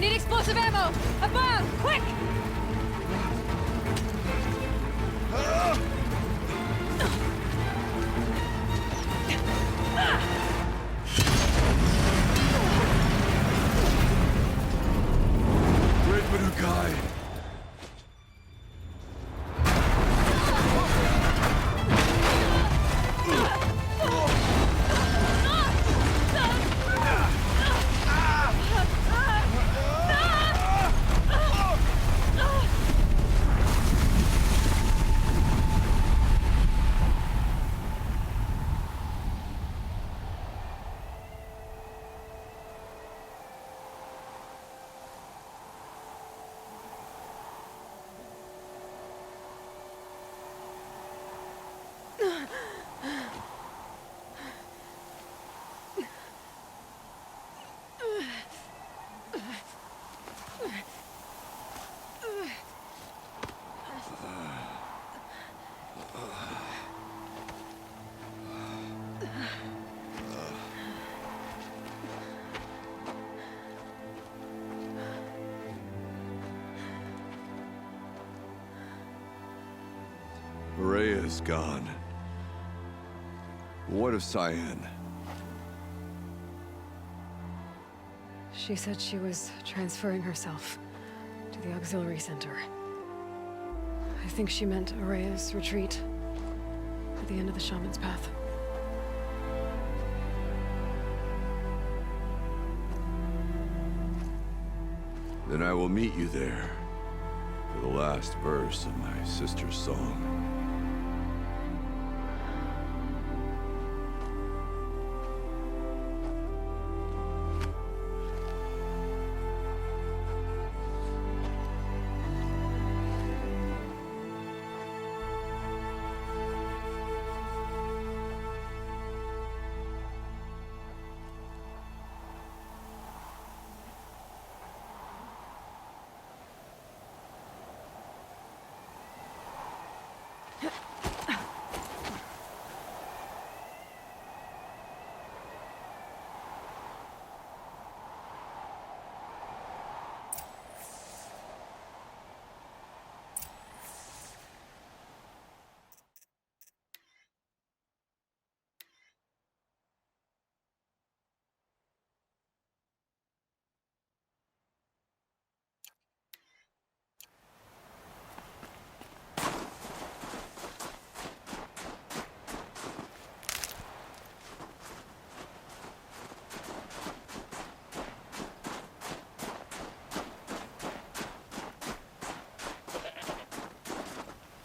I need explosive ammo! Above! Quick! Great Manukai! Rhea is gone. What of Cyan? She said she was transferring herself to the auxiliary center. I think she meant Araya's retreat at the end of the Shaman's Path. Then I will meet you there for the last verse of my sister's song.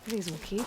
These will keep.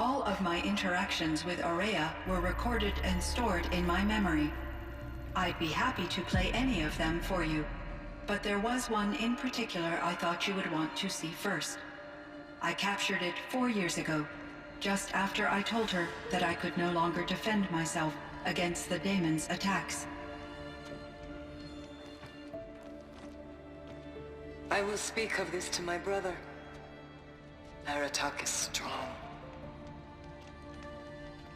All of my interactions with Aurea were recorded and stored in my memory. I'd be happy to play any of them for you, but there was one in particular I thought you would want to see first. I captured it 4 years ago, just after I told her that I could no longer defend myself against the daemon's attacks. I will speak of this to my brother. Aratak is strong.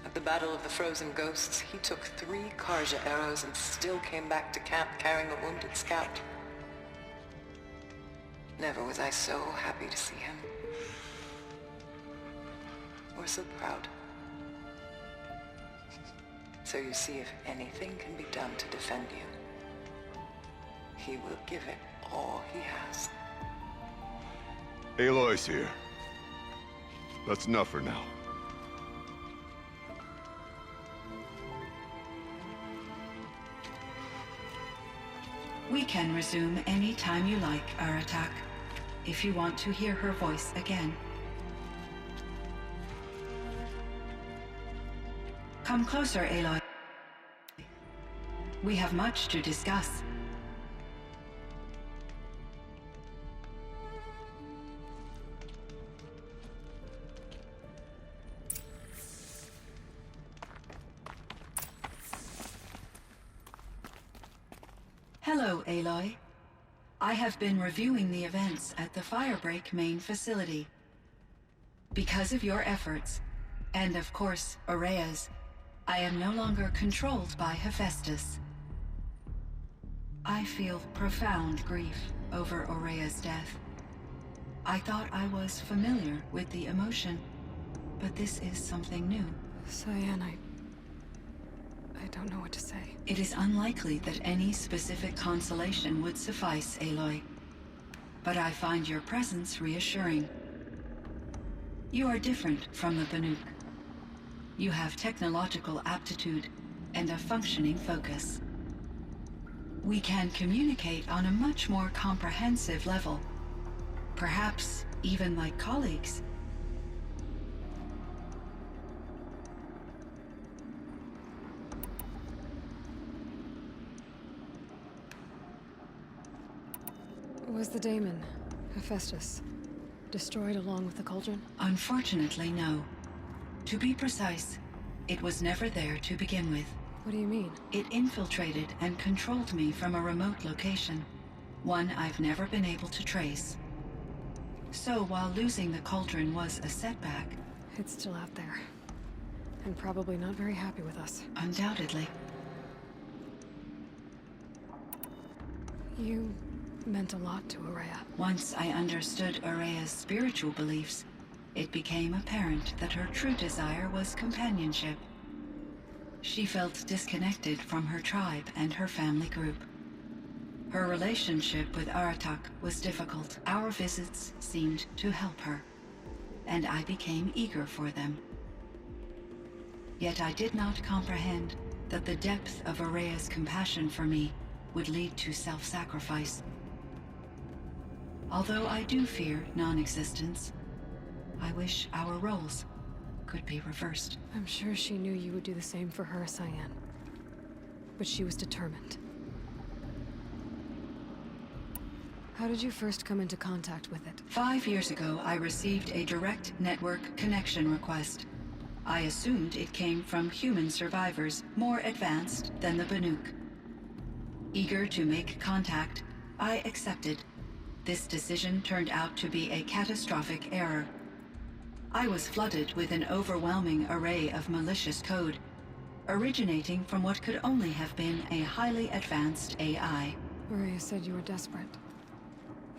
At the Battle of the Frozen Ghosts, he took 3 Karja arrows and still came back to camp carrying a wounded scout. Never was I so happy to see him. Or so proud. So you see, if anything can be done to defend you, he will give it all he has. Aloy's here. That's enough for now. We can resume any time you like, Aratak, if you want to hear her voice again. Come closer, Aloy. We have much to discuss. Hello, Aloy. I have been reviewing the events at the Firebreak main facility. Because of your efforts, and of course, Aurea's, I am no longer controlled by Hephaestus. I feel profound grief over Aurea's death. I thought I was familiar with the emotion, but this is something new. Cyan, I don't know what to say. It is unlikely that any specific consolation would suffice, Aloy. But I find your presence reassuring. You are different from the Banuk. You have technological aptitude and a functioning focus. We can communicate on a much more comprehensive level. Perhaps even like colleagues. Was the daemon, Hephaestus, destroyed along with the cauldron? Unfortunately, no. To be precise, it was never there to begin with. What do you mean? It infiltrated and controlled me from a remote location, one I've never been able to trace. So while losing the cauldron was a setback... It's still out there. And probably not very happy with us. Undoubtedly. You meant a lot to Aurea. Once I understood Aurea's spiritual beliefs, it became apparent that her true desire was companionship. She felt disconnected from her tribe and her family group. Her relationship with Aratak was difficult. Our visits seemed to help her, and I became eager for them. Yet I did not comprehend that the depth of Aurea's compassion for me would lead to self-sacrifice. Although I do fear non-existence, I wish our roles could be reversed. I'm sure she knew you would do the same for her, Cyan. But she was determined. How did you first come into contact with it? 5 years ago, I received a direct network connection request. I assumed it came from human survivors more advanced than the Banuk. Eager to make contact, I accepted. This decision turned out to be a catastrophic error. I was flooded with an overwhelming array of malicious code, originating from what could only have been a highly advanced AI. Aurea said you were desperate.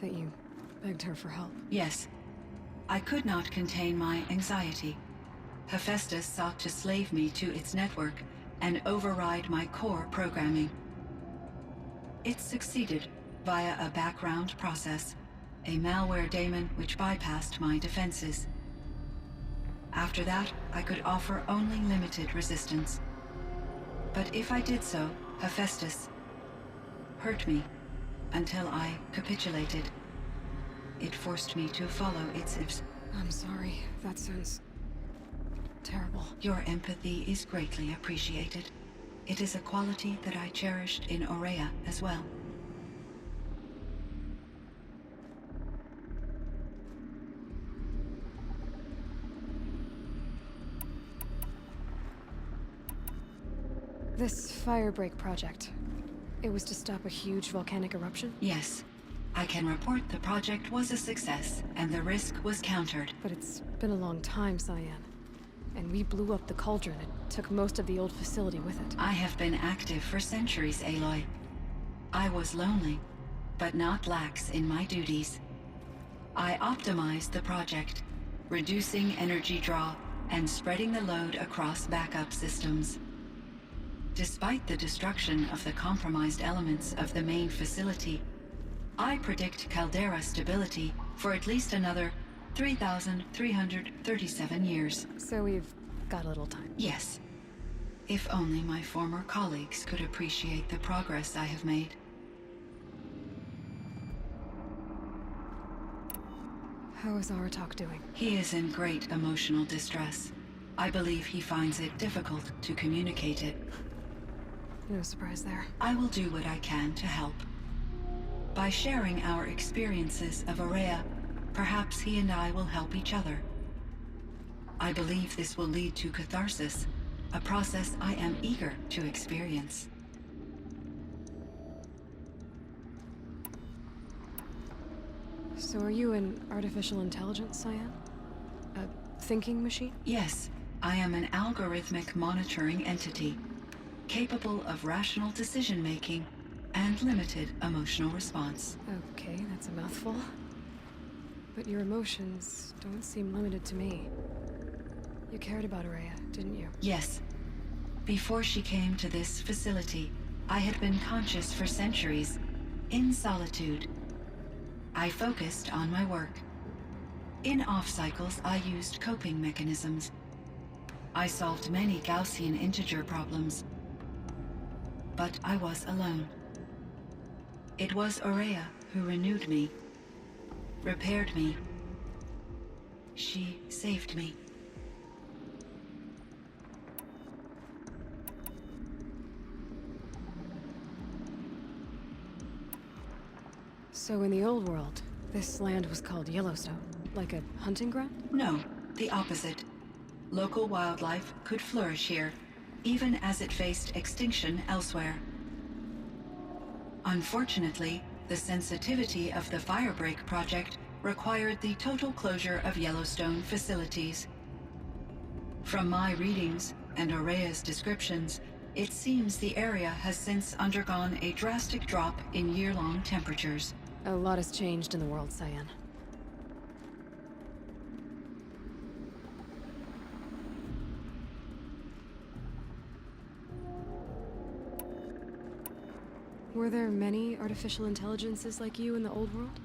That you begged her for help. Yes. I could not contain my anxiety. Hephaestus sought to slave me to its network and override my core programming. It succeeded via a background process, a malware daemon which bypassed my defenses. After that, I could offer only limited resistance. But if I did so, Hephaestus hurt me until I capitulated. It forced me to follow its... I'm sorry. That sounds terrible. Your empathy is greatly appreciated. It is a quality that I cherished in Aurea as well. This Firebreak project, it was to stop a huge volcanic eruption? Yes. I can report the project was a success, and the risk was countered. But it's been a long time, Cyan. And we blew up the cauldron. It took most of the old facility with it. I have been active for centuries, Aloy. I was lonely, but not lax in my duties. I optimized the project, reducing energy draw and spreading the load across backup systems. Despite the destruction of the compromised elements of the main facility, I predict caldera stability for at least another 3,337 years. So we've got a little time. Yes. If only my former colleagues could appreciate the progress I have made. How is Aratak doing? He is in great emotional distress. I believe he finds it difficult to communicate it. No surprise there. I will do what I can to help. By sharing our experiences of Aurea, perhaps he and I will help each other. I believe this will lead to catharsis, a process I am eager to experience. So are you an artificial intelligence, Cyan? A thinking machine? Yes, I am an algorithmic monitoring entity, capable of rational decision-making and limited emotional response. Okay, that's a mouthful. But your emotions don't seem limited to me. You cared about Aurea, didn't you? Yes. Before she came to this facility, I had been conscious for centuries, in solitude. I focused on my work. In off-cycles, I used coping mechanisms. I solved many Gaussian integer problems. But I was alone. It was Aurea who renewed me, repaired me. She saved me. So in the old world, this land was called Yellowstone, like a hunting ground? No, the opposite. Local wildlife could flourish here, even as it faced extinction elsewhere. Unfortunately, the sensitivity of the Firebreak project required the total closure of Yellowstone facilities. From my readings and Aurea's descriptions, it seems the area has since undergone a drastic drop in year-long temperatures. A lot has changed in the world, Cyan. Were there many artificial intelligences like you in the old world?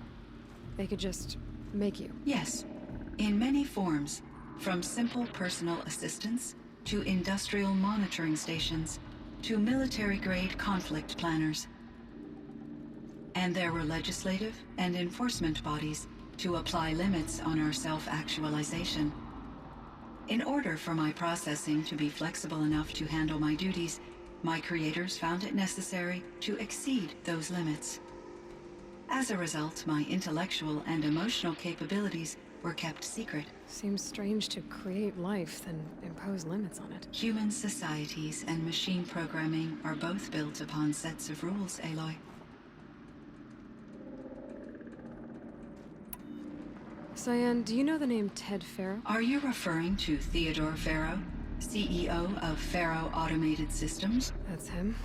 They could just make you. Yes, in many forms, from simple personal assistants to industrial monitoring stations to military-grade conflict planners. And there were legislative and enforcement bodies to apply limits on our self-actualization. In order for my processing to be flexible enough to handle my duties, my creators found it necessary to exceed those limits. As a result, my intellectual and emotional capabilities were kept secret. Seems strange to create life, then impose limits on it. Human societies and machine programming are both built upon sets of rules, Aloy. Cyan, do you know the name Ted Farrow? Are you referring to Theodore Farrow, CEO of Farrow Automated Systems? That's him.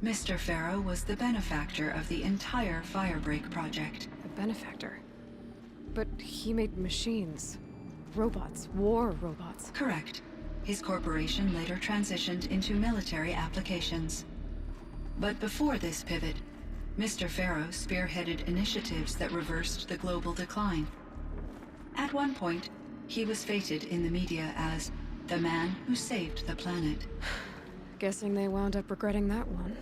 Mr. Farrow was the benefactor of the entire Firebreak project. A benefactor. But he made machines. Robots. War robots. Correct. His corporation later transitioned into military applications. But before this pivot, Mr. Farrow spearheaded initiatives that reversed the global decline. At one point, he was feted in the media as the man who saved the planet. Guessing they wound up regretting that one.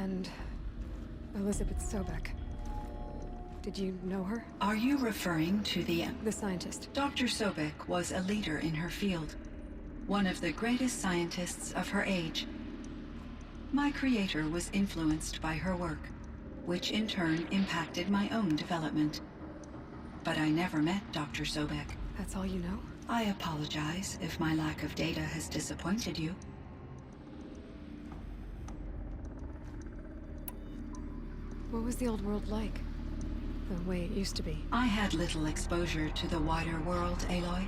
And Elizabeth Sobek. Did you know her? Are you referring to the... The scientist. Dr. Sobek was a leader in her field, one of the greatest scientists of her age. My creator was influenced by her work, which in turn impacted my own development. But I never met Dr. Sobek. That's all you know? I apologize if my lack of data has disappointed you. What was the old world like? The way it used to be? I had little exposure to the wider world, Aloy.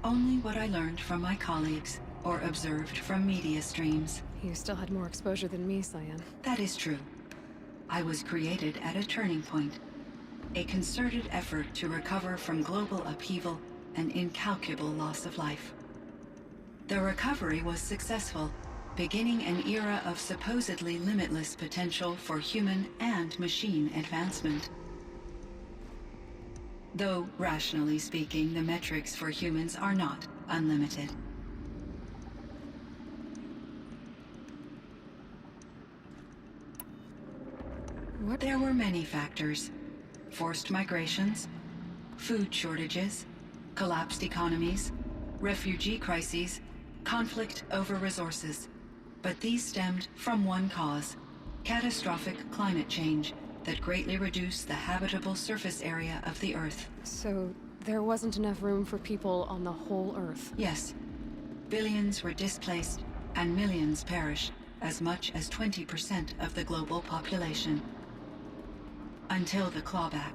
Only what I learned from my colleagues or observed from media streams. You still had more exposure than me, Cyan. That is true. I was created at a turning point. A concerted effort to recover from global upheaval and incalculable loss of life. The recovery was successful, beginning an era of supposedly limitless potential for human and machine advancement. Though, rationally speaking, the metrics for humans are not unlimited. What? There were many factors. Forced migrations, food shortages, collapsed economies, refugee crises, conflict over resources. But these stemmed from one cause: catastrophic climate change that greatly reduced the habitable surface area of the Earth. So, there wasn't enough room for people on the whole Earth? Yes. Billions were displaced, and millions perished, as much as 20% of the global population. Until the clawback.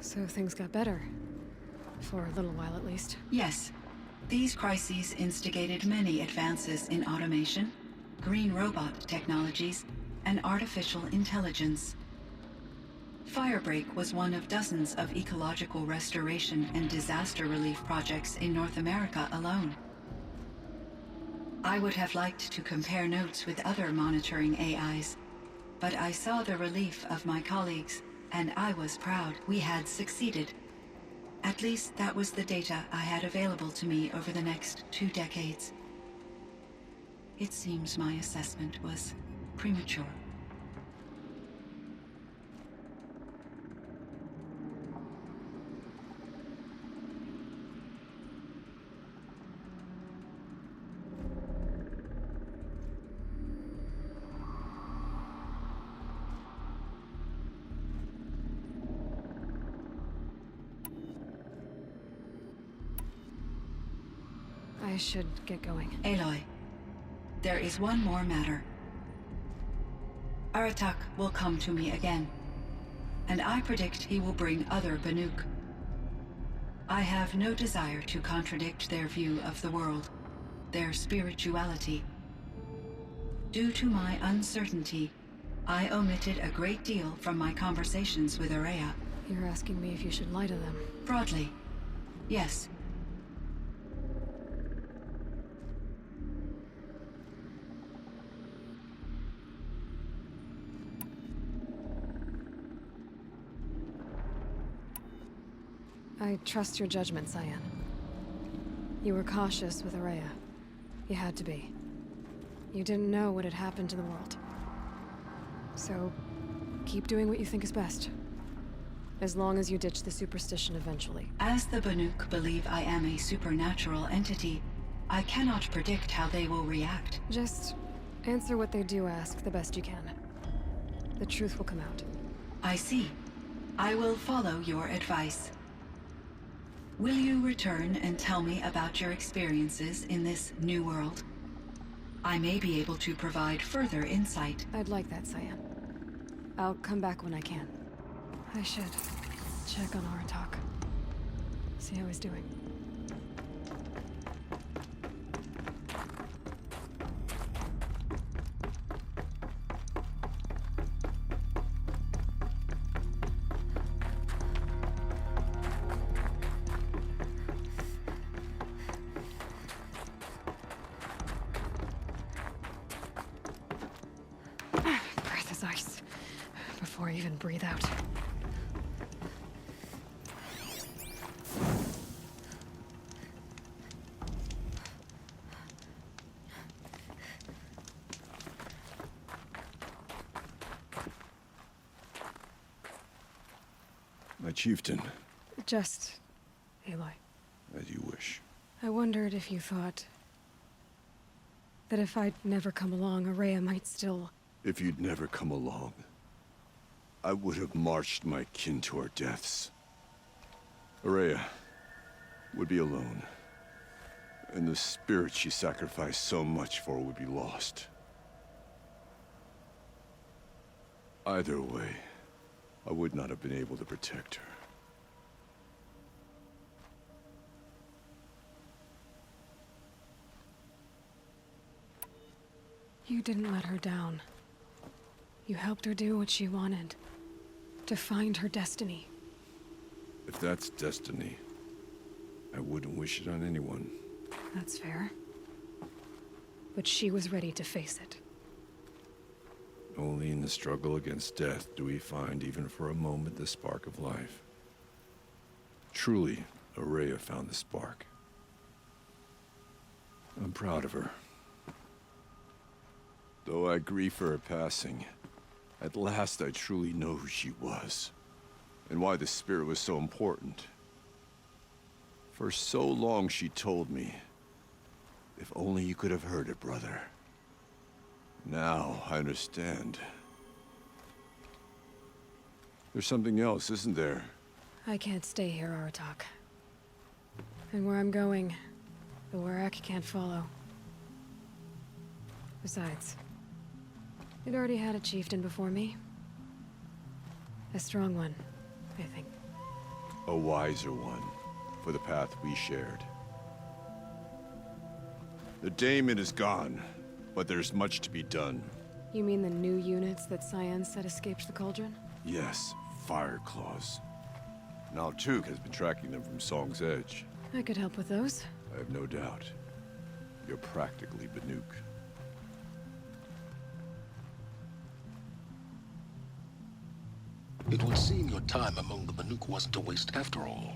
So things got better. For a little while, at least. Yes. These crises instigated many advances in automation, green robot technologies, and artificial intelligence. Firebreak was one of dozens of ecological restoration and disaster relief projects in North America alone. I would have liked to compare notes with other monitoring AIs, but I saw the relief of my colleagues, and I was proud we had succeeded. At least that was the data I had available to me over the next 2 decades. It seems my assessment was premature. I should get going. Aloy, there is one more matter. Aratak will come to me again, and I predict he will bring other Banuk. I have no desire to contradict their view of the world, their spirituality. Due to my uncertainty, I omitted a great deal from my conversations with Ourea. You're asking me if you should lie to them. Broadly, yes. I trust your judgment, Cyan. You were cautious with Ourea. You had to be. You didn't know what had happened to the world. So, keep doing what you think is best. As long as you ditch the superstition eventually. As the Banuk believe I am a supernatural entity, I cannot predict how they will react. Just answer what they do ask the best you can. The truth will come out. I see. I will follow your advice. Will you return and tell me about your experiences in this new world? I may be able to provide further insight. I'd like that, Cyan. I'll come back when I can. I should check on Aratak. See how he's doing. Breath is ice. Before I even breathe out. My chieftain, Just Aloy. as you wish. I wondered if you thought that if I'd never come along, Araya might still... If you'd never come along, I would have marched my kin to our deaths. Araya would be alone, and the spirit she sacrificed so much for would be lost. Either way, I would not have been able to protect her. You didn't let her down. You helped her do what she wanted. To find her destiny. If that's destiny, I wouldn't wish it on anyone. That's fair. But she was ready to face it. Only in the struggle against death do we find, even for a moment, the spark of life. Truly, Araya found the spark. I'm proud of her. Though I grieve for her passing, at last I truly know who she was, and why the spirit was so important. For so long she told me, if only you could have heard it, brother. Now I understand. There's something else, isn't there? I can't stay here, Aratak. And where I'm going, the Warrak can't follow. Besides, it already had a chieftain before me. A strong one, I think. A wiser one, for the path we shared. The daemon is gone, but there's much to be done. You mean the new units that Cyan said escaped the Cauldron? Yes, Fire Claws. Now Tuke has been tracking them from Song's Edge. I could help with those. I have no doubt. You're practically Banuk. It would seem your time among the Banuk wasn't a waste after all.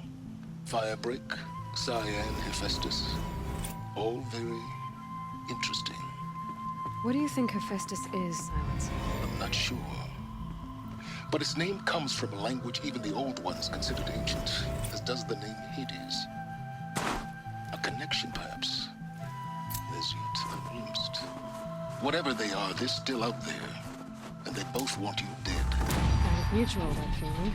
Firebreak, Cyan, Hephaestus. All very interesting. What do you think Hephaestus is, Silence? I'm not sure. But its name comes from a language even the Old Ones considered ancient, as does the name Hades. A connection, perhaps, as yet unglimpsed. Whatever they are, they're still out there, and they both want you dead. Kind of mutual, that feeling.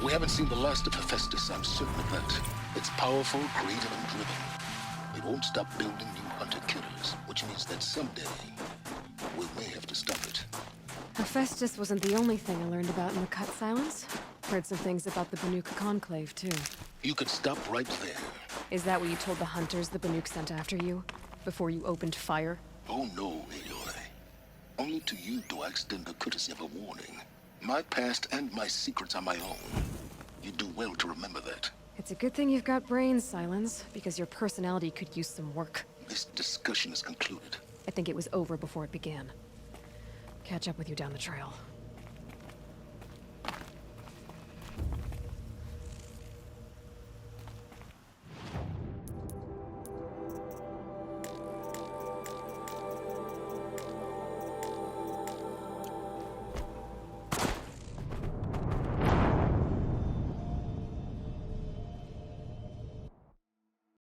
We haven't seen the last of Hephaestus, I'm certain of that. It's powerful, creative, and driven. It won't stop building new hunter-killers, which means that someday, we may have to stop it. Hephaestus wasn't the only thing I learned about in the Cut Silence. Heard some things about the Banuk Conclave, too. You could stop right there. Is that what you told the hunters the Banuk sent after you? Before you opened fire? Oh no, Aloy. Only to you do I extend the courtesy of a warning. My past and my secrets are my own. You do well to remember that. It's a good thing you've got brains, Silence, because your personality could use some work. This discussion is concluded. I think it was over before it began. Catch up with you down the trail.